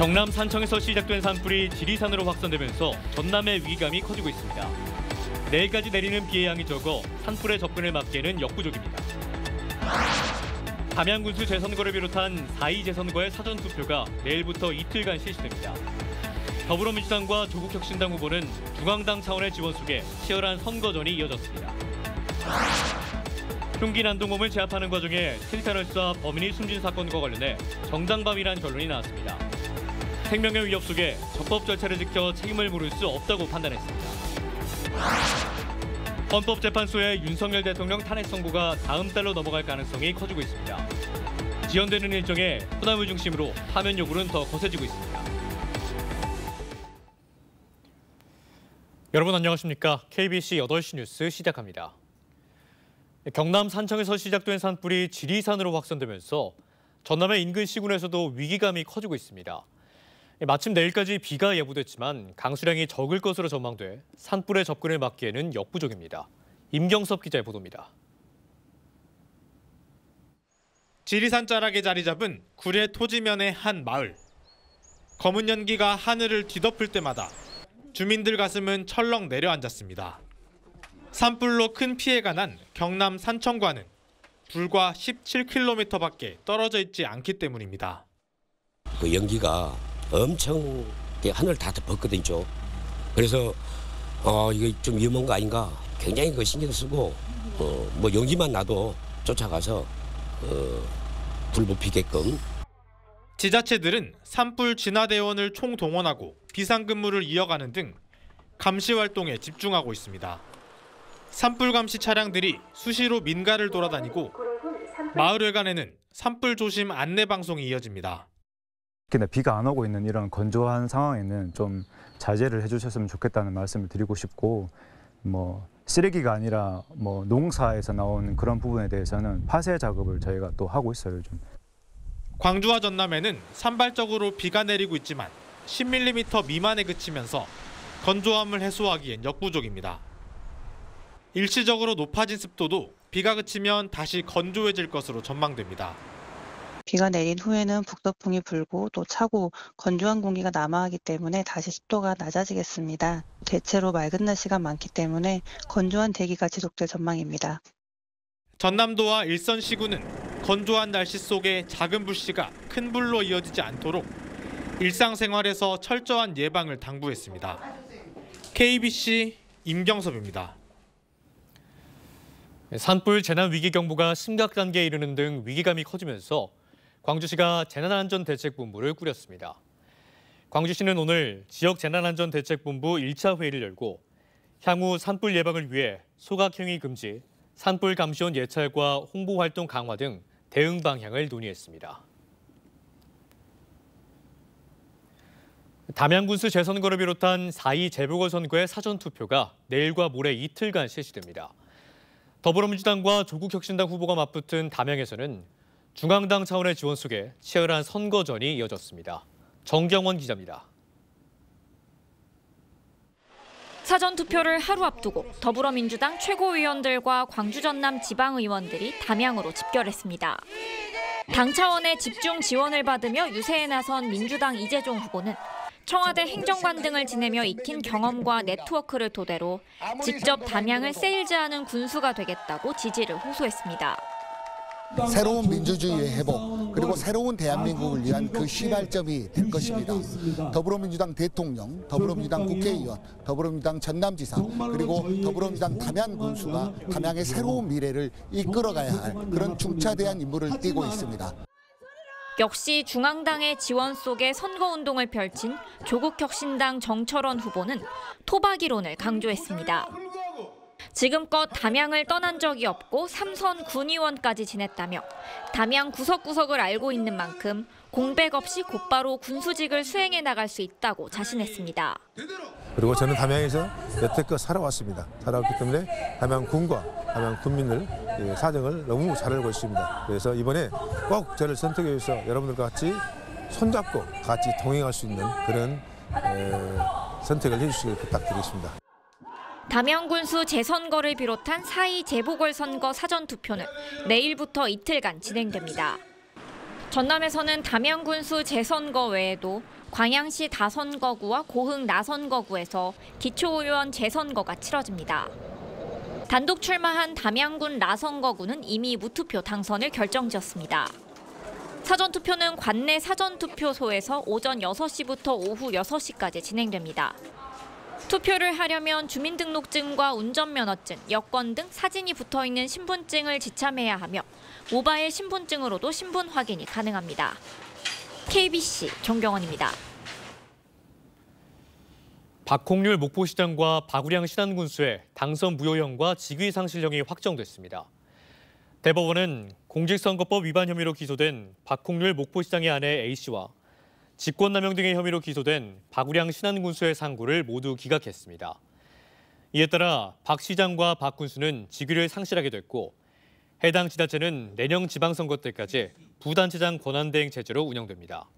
경남 산청에서 시작된 산불이 지리산으로 확산되면서 전남의 위기감이 커지고 있습니다. 내일까지 내리는 비의 양이 적어 산불의 접근을 막기에는 역부족입니다. 담양군수 재선거를 비롯한 4.2 재선거의 사전투표가 내일부터 이틀간 실시됩니다. 더불어민주당과 조국혁신당 후보는 중앙당 차원의 지원 속에 치열한 선거전이 이어졌습니다. 흉기 난동범을 제압하는 과정에 실탄을 쏴 범인이 숨진 사건과 관련해 정당방위란 결론이 나왔습니다. 생명의 위협 속에 적법 절차를 지켜 책임을 물을 수 없다고 판단했습니다. 헌법재판소의 윤석열 대통령 탄핵 선고가 다음 달로 넘어갈 가능성이 커지고 있습니다. 지연되는 일정에 호남을 중심으로 파면 요구는 더 거세지고 있습니다. 여러분 안녕하십니까? KBC 8시 뉴스 시작합니다. 경남 산청에서 시작된 산불이 지리산으로 확산되면서 전남의 인근 시군에서도 위기감이 커지고 있습니다. 마침 내일까지 비가 예보됐지만 강수량이 적을 것으로 전망돼 산불의 접근을 막기에는 역부족입니다. 임경섭 기자의 보도입니다. 지리산 자락에 자리 잡은 구례 토지면의 한 마을. 검은 연기가 하늘을 뒤덮을 때마다 주민들 가슴은 철렁 내려앉았습니다. 산불로 큰 피해가 난 경남 산청과는 불과 17km밖에 떨어져 있지 않기 때문입니다. 그 연기가 엄청 하늘을 다 덮었거든요. 그래서 이게 좀 위험한 거 아닌가 굉장히 신경 쓰고 뭐 연기만 나도 쫓아가서 불 붙이게끔. 지자체들은 산불 진화대원을 총동원하고 비상근무를 이어가는 등 감시 활동에 집중하고 있습니다. 산불 감시 차량들이 수시로 민가를 돌아다니고 마을회관에는 산불 조심 안내 방송이 이어집니다. 특히나 비가 안 오고 있는 이런 건조한 상황에는 좀 자제를 해주셨으면 좋겠다는 말씀을 드리고 싶고, 뭐 쓰레기가 아니라 뭐 농사에서 나오는 그런 부분에 대해서는 파쇄 작업을 저희가 또 하고 있어요, 요즘. 광주와 전남에는 산발적으로 비가 내리고 있지만 10mm 미만에 그치면서 건조함을 해소하기엔 역부족입니다. 일시적으로 높아진 습도도 비가 그치면 다시 건조해질 것으로 전망됩니다. 비가 내린 후에는 북서풍이 불고 또 차고 건조한 공기가 남아하기 때문에 다시 습도가 낮아지겠습니다. 대체로 맑은 날씨가 많기 때문에 건조한 대기가 지속될 전망입니다. 전남도와 일선 시군은 건조한 날씨 속에 작은 불씨가 큰 불로 이어지지 않도록 일상생활에서 철저한 예방을 당부했습니다. KBC 임경섭입니다. 산불 재난위기경보가 심각 단계에 이르는 등 위기감이 커지면서 광주시가 재난안전대책본부를 꾸렸습니다. 광주시는 오늘 지역재난안전대책본부 1차 회의를 열고 향후 산불 예방을 위해 소각행위 금지, 산불 감시원 예찰과 홍보활동 강화 등 대응 방향을 논의했습니다. 담양군수 재선거를 비롯한 4.2 재보궐선거의 사전투표가 내일과 모레 이틀간 실시됩니다. 더불어민주당과 조국혁신당 후보가 맞붙은 담양에서는 중앙당 차원의 지원 속에 치열한 선거전이 이어졌습니다. 정경원 기자입니다. 사전투표를 하루 앞두고 더불어민주당 최고위원들과 광주 전남 지방의원들이 담양으로 집결했습니다. 당 차원의 집중 지원을 받으며 유세에 나선 민주당 이재종 후보는 청와대 행정관 등을 지내며 익힌 경험과 네트워크를 토대로 직접 담양을 세일즈하는 군수가 되겠다고 지지를 호소했습니다. 새로운 민주주의의 회복, 그리고 새로운 대한민국을 위한 그 시발점이 될 것입니다. 더불어민주당 대통령, 더불어민주당 국회의원, 더불어민주당 전남지사, 그리고 더불어민주당 담양 군수가 담양의 새로운 미래를 이끌어가야 할 그런 중차대한 임무를 띠고 있습니다. 역시 중앙당의 지원 속에 선거운동을 펼친 조국혁신당 정철원 후보는 토박이론을 강조했습니다. 지금껏 담양을 떠난 적이 없고 3선 군의원까지 지냈다며 담양 구석구석을 알고 있는 만큼 공백 없이 곧바로 군수직을 수행해 나갈 수 있다고 자신했습니다. 그리고 저는 담양에서 여태껏 살아왔습니다. 살아왔기 때문에 담양군과 담양 군민을 사정을 너무 잘 알고 있습니다. 그래서 이번에 꼭 저를 선택해 주셔서 여러분들과 같이 손잡고 같이 동행할 수 있는 그런 선택을 해주시길 부탁드리겠습니다. 담양군수 재선거를 비롯한 4.2 재보궐선거 사전투표는 내일부터 이틀간 진행됩니다. 전남에서는 담양군수 재선거 외에도 광양시 다선거구와 고흥 나선거구에서 기초의원 재선거가 치러집니다. 단독 출마한 담양군 나선거구는 이미 무투표 당선을 결정지었습니다. 사전투표는 관내 사전투표소에서 오전 6시부터 오후 6시까지 진행됩니다. 투표를 하려면 주민등록증과 운전면허증, 여권 등 사진이 붙어있는 신분증을 지참해야 하며 모바일 신분증으로도 신분 확인이 가능합니다. KBC 정경원입니다. 박홍률 목포시장과 박우량 신안군수의 당선 무효형과 직위상실형이 확정됐습니다. 대법원은 공직선거법 위반 혐의로 기소된 박홍률 목포시장의 아내 A씨와 직권남용 등의 혐의로 기소된 박우량 신안군수의 상고를 모두 기각했습니다. 이에 따라 박 시장과 박 군수는 직위를 상실하게 됐고 해당 지자체는 내년 지방선거 때까지 부단체장 권한대행 체제로 운영됩니다.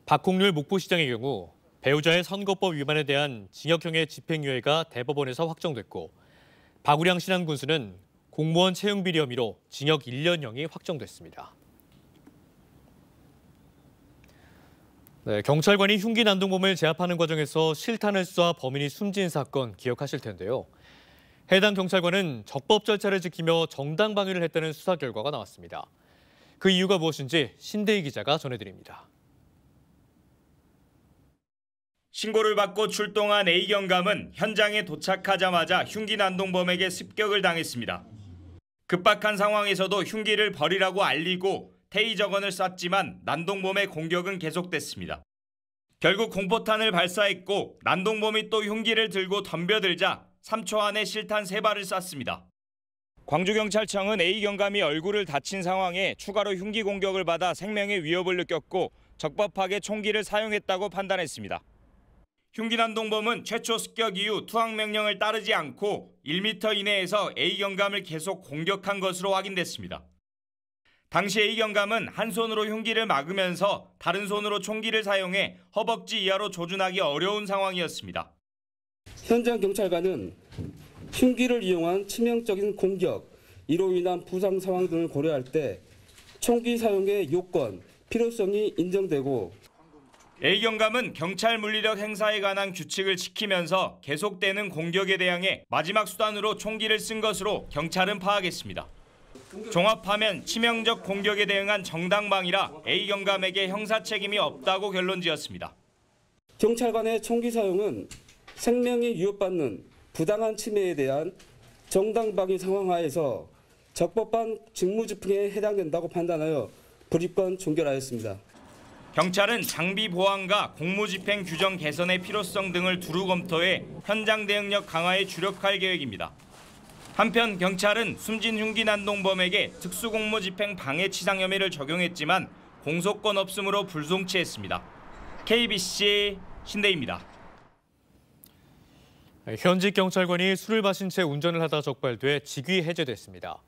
박홍률 목포시장의 경우 배우자의 선거법 위반에 대한 징역형의 집행유예가 대법원에서 확정됐고 박우량 신안군수는 공무원 채용비리 혐의로 징역 1년형이 확정됐습니다. 네, 경찰관이 흉기 난동범을 제압하는 과정에서 실탄을 쏴 범인이 숨진 사건 기억하실 텐데요. 해당 경찰관은 적법 절차를 지키며 정당 방위를 했다는 수사 결과가 나왔습니다. 그 이유가 무엇인지 신대희 기자가 전해드립니다. 신고를 받고 출동한 A 경감은 현장에 도착하자마자 흉기 난동범에게 습격을 당했습니다. 급박한 상황에서도 흉기를 버리라고 알리고 테이저건을 쐈지만 난동범의 공격은 계속됐습니다. 결국 공포탄을 발사했고 난동범이 또 흉기를 들고 덤벼들자 3초 안에 실탄 3발을 쐈습니다. 광주경찰청은 A 경감이 얼굴을 다친 상황에 추가로 흉기 공격을 받아 생명의 위협을 느꼈고 적법하게 총기를 사용했다고 판단했습니다. 흉기 난동범은 최초 습격 이후 투항 명령을 따르지 않고 1m 이내에서 A 경감을 계속 공격한 것으로 확인됐습니다. 당시 A 경감은 한 손으로 흉기를 막으면서 다른 손으로 총기를 사용해 허벅지 이하로 조준하기 어려운 상황이었습니다. 현장 경찰관은 흉기를 이용한 치명적인 공격, 이로 인한 부상 상황 등을 고려할 때 총기 사용의 요건, 필요성이 인정되고 A 경감은 경찰 물리력 행사에 관한 규칙을 지키면서 계속되는 공격에 대항해 마지막 수단으로 총기를 쓴 것으로 경찰은 파악했습니다. 종합하면 치명적 공격에 대응한 정당방위라 A 경감에게 형사 책임이 없다고 결론지었습니다. 경찰관의 총기 사용은 생명이 위협받는 부당한 침해에 대한 정당방위 상황하에서 적법한 직무집행에 해당된다고 판단하여 불입건 종결하였습니다. 경찰은 장비 보안과 공무집행 규정 개선의 필요성 등을 두루 검토해 현장 대응력 강화에 주력할 계획입니다. 한편 경찰은 숨진 흉기 난동범에게 특수공무집행 방해치상 혐의를 적용했지만 공소권 없음으로 불송치했습니다. KBC 신대희입니다. 현직 경찰관이 술을 마신 채 운전을 하다 적발돼 직위 해제됐습니다.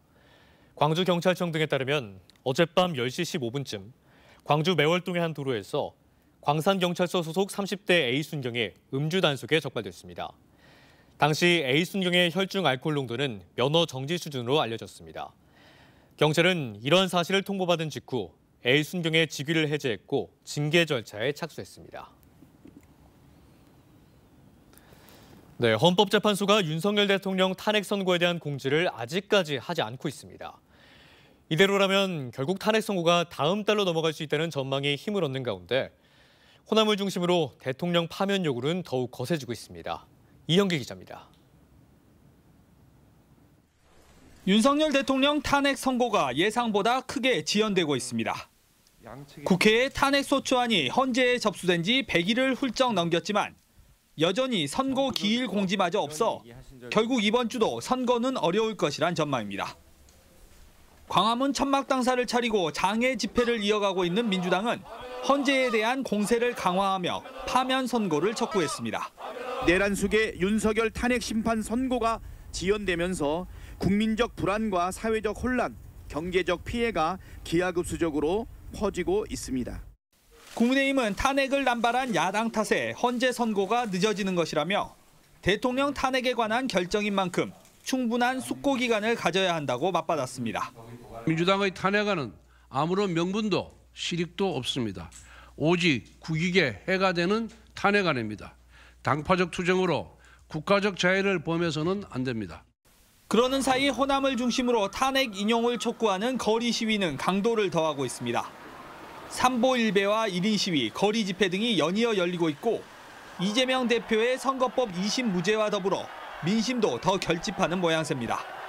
광주경찰청 등에 따르면 어젯밤 10시 15분쯤 광주 매월동의 한 도로에서 광산경찰서 소속 30대 A순경이 음주 단속에 적발됐습니다. 당시 A순경의 혈중 알코올 농도는 면허 정지 수준으로 알려졌습니다. 경찰은 이러한 사실을 통보받은 직후 A순경의 직위를 해제했고 징계 절차에 착수했습니다. 네, 헌법재판소가 윤석열 대통령 탄핵 선고에 대한 공지를 아직까지 하지 않고 있습니다. 이대로라면 결국 탄핵 선고가 다음 달로 넘어갈 수 있다는 전망이 힘을 얻는 가운데 호남을 중심으로 대통령 파면 요구는 더욱 거세지고 있습니다. 이현기 기자입니다. 윤석열 대통령 탄핵 선고가 예상보다 크게 지연되고 있습니다. 국회의 탄핵소추안이 헌재에 접수된 지 100일을 훌쩍 넘겼지만 여전히 선고 기일 공지마저 없어 결국 이번 주도 선거는 어려울 것이란 전망입니다. 광화문 천막당사를 차리고 장애 집회를 이어가고 있는 민주당은 헌재에 대한 공세를 강화하며 파면 선고를 촉구했습니다. 내란 속에 윤석열 탄핵 심판 선고가 지연되면서 국민적 불안과 사회적 혼란, 경제적 피해가 기하급수적으로 퍼지고 있습니다. 국민의힘은 탄핵을 남발한 야당 탓에 헌재 선고가 늦어지는 것이라며 대통령 탄핵에 관한 결정인 만큼 충분한 숙고 기간을 가져야 한다고 맞받았습니다. 민주당의 탄핵안은 아무런 명분도 실익도 없습니다. 오직 국익에 해가 되는 탄핵안입니다. 당파적 투쟁으로 국가적 자유를 범해서는 안 됩니다. 그러는 사이 호남을 중심으로 탄핵 인용을 촉구하는 거리 시위는 강도를 더하고 있습니다. 삼보 일배와 1인 시위, 거리 집회 등이 연이어 열리고 있고 이재명 대표의 선거법 2심 무죄와 더불어 민심도 더 결집하는 모양새입니다.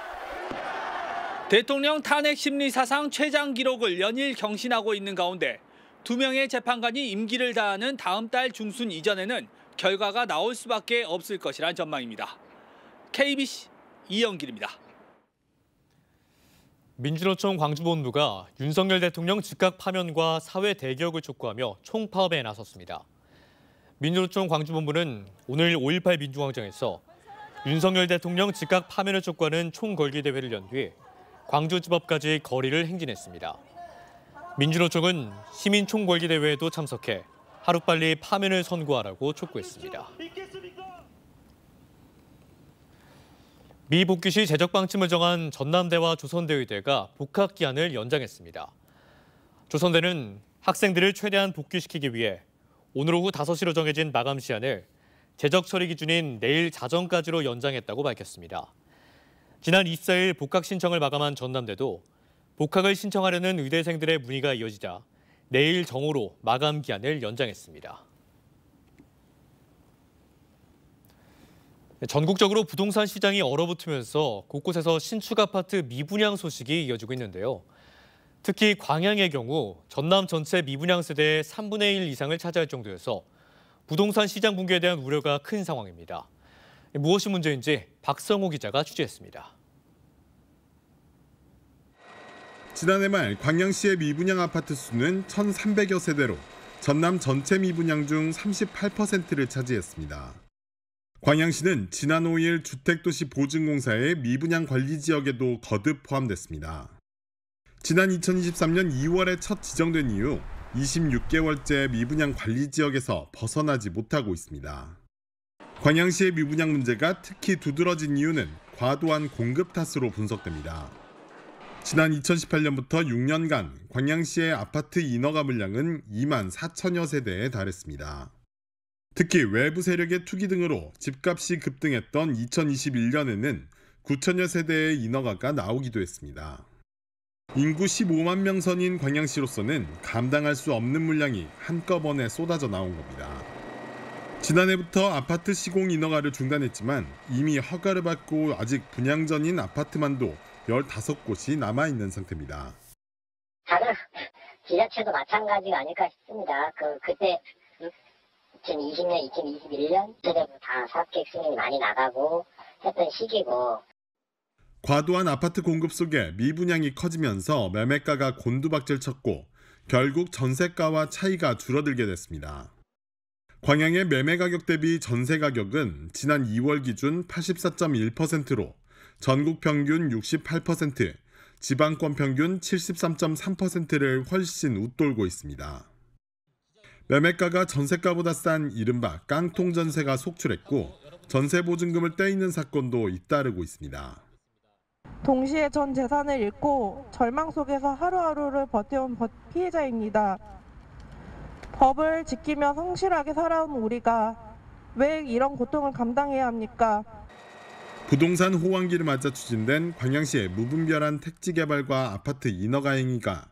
대통령 탄핵 심리 사상 최장 기록을 연일 경신하고 있는 가운데 2명의 재판관이 임기를 다하는 다음 달 중순 이전에는 결과가 나올 수밖에 없을 것이란 전망입니다. KBC 이영길입니다. 민주노총 광주본부가 윤석열 대통령 즉각 파면과 사회 대개혁을 촉구하며 총파업에 나섰습니다. 민주노총 광주본부는 오늘 5.18 민중광장에서 윤석열 대통령 즉각 파면을 촉구하는 총걸기 대회를 연 뒤 광주지법까지 거리를 행진했습니다. 민주노총은 시민 총걸기 대회에도 참석해 하루빨리 파면을 선고하라고 촉구했습니다. 미 복귀 시 재적 방침을 정한 전남대와 조선대의대가 복학 기한을 연장했습니다. 조선대는 학생들을 최대한 복귀시키기 위해 오늘 오후 5시로 정해진 마감 시한을 재적 처리 기준인 내일 자정까지로 연장했다고 밝혔습니다. 지난 24일 복학 신청을 마감한 전남대도 복학을 신청하려는 의대생들의 문의가 이어지자 내일 정오로 마감 기한을 연장했습니다. 전국적으로 부동산 시장이 얼어붙으면서 곳곳에서 신축 아파트 미분양 소식이 이어지고 있는데요. 특히 광양의 경우 전남 전체 미분양 세대의 3분의 1 이상을 차지할 정도여서 부동산 시장 붕괴에 대한 우려가 큰 상황입니다. 무엇이 문제인지 박성호 기자가 취재했습니다. 지난해 말 광양시의 미분양 아파트 수는 1,300여 세대로 전남 전체 미분양 중 38%를 차지했습니다. 광양시는 지난 5일 주택도시보증공사의 미분양 관리지역에도 거듭 포함됐습니다. 지난 2023년 2월에 첫 지정된 이후 26개월째 미분양 관리지역에서 벗어나지 못하고 있습니다. 광양시의 미분양 문제가 특히 두드러진 이유는 과도한 공급 탓으로 분석됩니다. 지난 2018년부터 6년간 광양시의 아파트 인허가 물량은 2만 4천여 세대에 달했습니다. 특히 외부 세력의 투기 등으로 집값이 급등했던 2021년에는 9천여 세대의 인허가가 나오기도 했습니다. 인구 15만 명 선인 광양시로서는 감당할 수 없는 물량이 한꺼번에 쏟아져 나온 겁니다. 지난해부터 아파트 시공 인허가를 중단했지만 이미 허가를 받고 아직 분양 전인 아파트만도 15곳이 남아있는 상태입니다. 다른 지자체도 마찬가지가 아닐까 싶습니다. 그때 2020년, 2021년 세대부터 다 사업계획 승인이 많이 나가고 했던 시기고. 과도한 아파트 공급 속에 미분양이 커지면서 매매가가 곤두박질 쳤고 결국 전세가와 차이가 줄어들게 됐습니다. 광양의 매매 가격 대비 전세 가격은 지난 2월 기준 84.1%로 전국 평균 68%, 지방권 평균 73.3%를 훨씬 웃돌고 있습니다. 매매가가 전세가보다 싼 이른바 깡통 전세가 속출했고 전세 보증금을 떼이는 사건도 잇따르고 있습니다. 동시에 전 재산을 잃고 절망 속에서 하루하루를 버텨온 피해자입니다. 법을 지키며 성실하게 살아온 우리가 왜 이런 고통을 감당해야 합니까? 부동산 호황기를 맞아 추진된 광양시의 무분별한 택지 개발과 아파트 인허가 행위가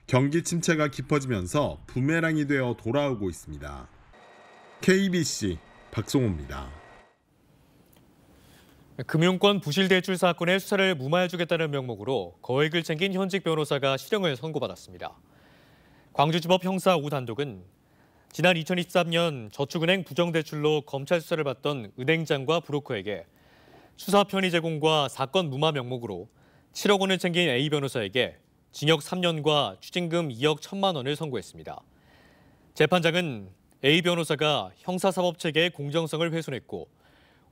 경기 침체가 깊어지면서 부메랑이 되어 돌아오고 있습니다. KBC 박송호입니다. 금융권 부실 대출 사건의 수사를 무마해주겠다는 명목으로 거액을 챙긴 현직 변호사가 실형을 선고받았습니다. 광주지법 형사 5단독은 지난 2023년 저축은행 부정대출로 검찰 수사를 받던 은행장과 브로커에게 수사 편의 제공과 사건 무마 명목으로 7억 원을 챙긴 A 변호사에게 징역 3년과 추징금 2억 1천만 원을 선고했습니다. 재판장은 A 변호사가 형사사법체계의 공정성을 훼손했고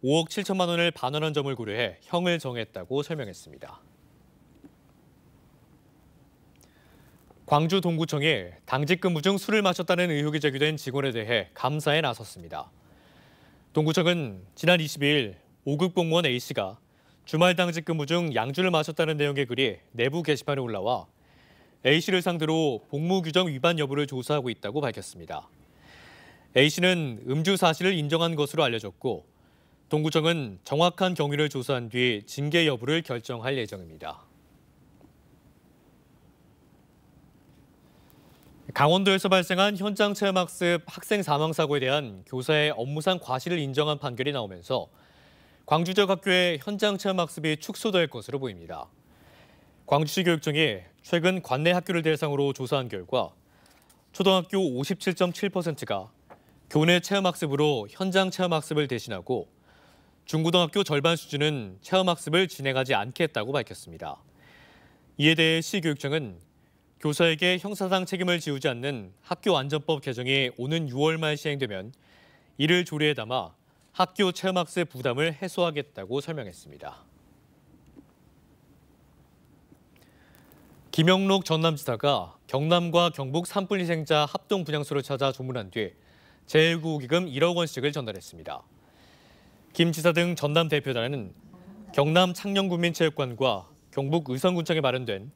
5억 7천만 원을 반환한 점을 고려해 형을 정했다고 설명했습니다. 광주 동구청이 당직 근무 중 술을 마셨다는 의혹이 제기된 직원에 대해 감사에 나섰습니다. 동구청은 지난 22일 5급 공무원 A씨가 주말 당직 근무 중 양주를 마셨다는 내용의 글이 내부 게시판에 올라와 A씨를 상대로 복무 규정 위반 여부를 조사하고 있다고 밝혔습니다. A씨는 음주 사실을 인정한 것으로 알려졌고 동구청은 정확한 경위를 조사한 뒤 징계 여부를 결정할 예정입니다. 강원도에서 발생한 현장 체험학습 학생 사망 사고에 대한 교사의 업무상 과실을 인정한 판결이 나오면서 광주 지역 학교의 현장 체험학습이 축소될 것으로 보입니다. 광주시 교육청이 최근 관내 학교를 대상으로 조사한 결과 초등학교 57.7%가 교내 체험학습으로 현장 체험학습을 대신하고 중고등학교 절반 수준은 체험학습을 진행하지 않겠다고 밝혔습니다. 이에 대해 시교육청은 교사에게 형사상 책임을 지우지 않는 학교안전법 개정이 오는 6월 말 시행되면 이를 조례에 담아 학교 체험학습 부담을 해소하겠다고 설명했습니다. 김영록 전남지사가 경남과 경북 산불 희생자 합동 분향소를 찾아 조문한 뒤 재해구호기금 1억 원씩을 전달했습니다. 김 지사 등 전남 대표단은 경남 창녕군민체육관과 경북 의성군청에 마련된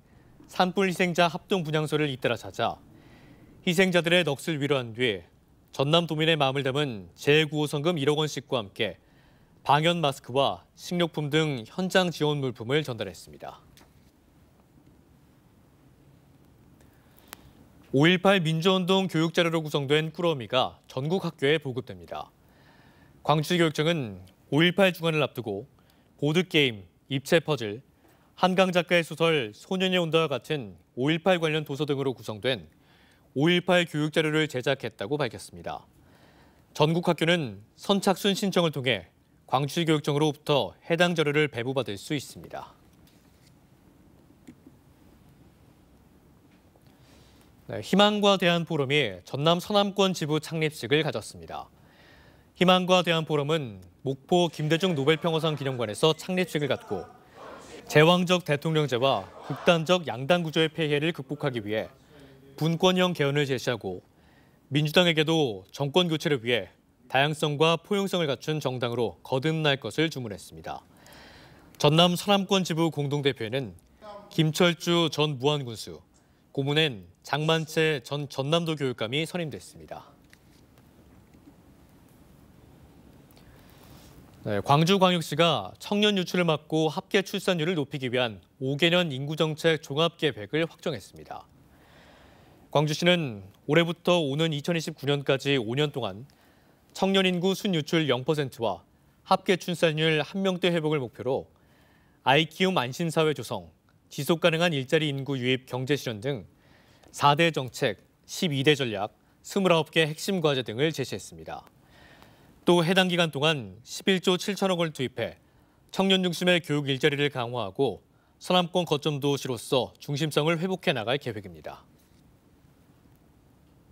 산불 희생자 합동 분향소를 잇따라 찾아 희생자들의 넋을 위로한 뒤 전남 도민의 마음을 담은 재해구호 성금 1억 원씩과 함께 방역 마스크와 식료품 등 현장 지원 물품을 전달했습니다. 5.18 민주운동 교육자료로 구성된 꾸러미가 전국 학교에 보급됩니다. 광주시교육청은 5.18 주간을 앞두고 보드게임, 입체 퍼즐, 한강 작가의 소설 소년의 온도와 같은 5.18 관련 도서 등으로 구성된 5.18 교육자료를 제작했다고 밝혔습니다. 전국 학교는 선착순 신청을 통해 광주시교육청으로부터 해당 자료를 배부받을 수 있습니다. 희망과 대안포럼이 전남 서남권 지부 창립식을 가졌습니다. 희망과 대안포럼은 목포 김대중 노벨평화상 기념관에서 창립식을 갖고 제왕적 대통령제와 극단적 양당 구조의 폐해를 극복하기 위해 분권형 개헌을 제시하고 민주당에게도 정권 교체를 위해 다양성과 포용성을 갖춘 정당으로 거듭날 것을 주문했습니다. 전남 서남권 지부 공동대표에는 김철주 전 무안군수, 고문엔 장만채 전 전남도 교육감이 선임됐습니다. 광주광역시가 청년 유출을 막고 합계 출산율을 높이기 위한 5개년 인구정책 종합계획을 확정했습니다. 광주시는 올해부터 오는 2029년까지 5년 동안 청년 인구 순유출 0%와 합계 출산율 1명대 회복을 목표로 아이 키움 안심사회 조성, 지속가능한 일자리 인구 유입 경제 실현 등 4대 정책, 12대 전략, 29개 핵심 과제 등을 제시했습니다. 또 해당 기간 동안 11조 7천억 원을 투입해 청년 중심의 교육 일자리를 강화하고 서남권 거점 도시로서 중심성을 회복해 나갈 계획입니다.